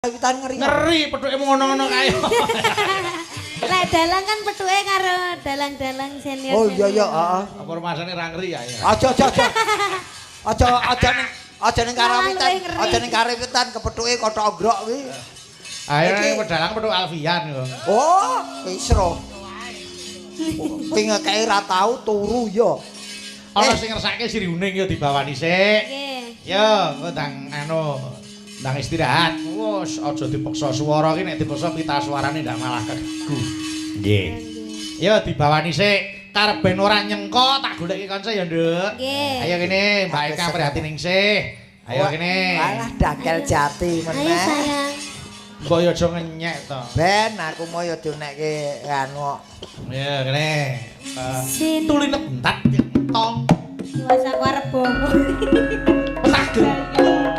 Witan ngeri. Ngeri pethuke ngono-ngono kae. Lek dalang kan pethuke karo dalang-dalang senior. Oh iya iya, heeh. Apa rumasane ra ngeri ya. Aja. Aja ning karawitan. Aja ning karawitan kepethuke kothok ogrok kuwi. Ayo ning pedalang petuk Alfian yo. Oh, isro. Ping ngekeki ra tau turu ya. Ana sing ngersake siriuning yo dibawani sik. Nggih. Yo, engko ndang istirahat. Wes aja dipaksa swara ki nek dipaksa pita suarane ndak malah kegegu. Nggih. Yo dibawani sik. Karep ben ora nyengko tak goleki kanca ya, Nduk. Nggih. Ayo kene, Mbak Eka prihatin ningsih. Ayo kene. Alah dakel jati Ayo meneh. sayang. Mbok yo aja ngenyek to. Ben aku mau ya dionekke anu. Ya kene. Sin. Tuline bentat tong. Masa aku arep bomo. Petak.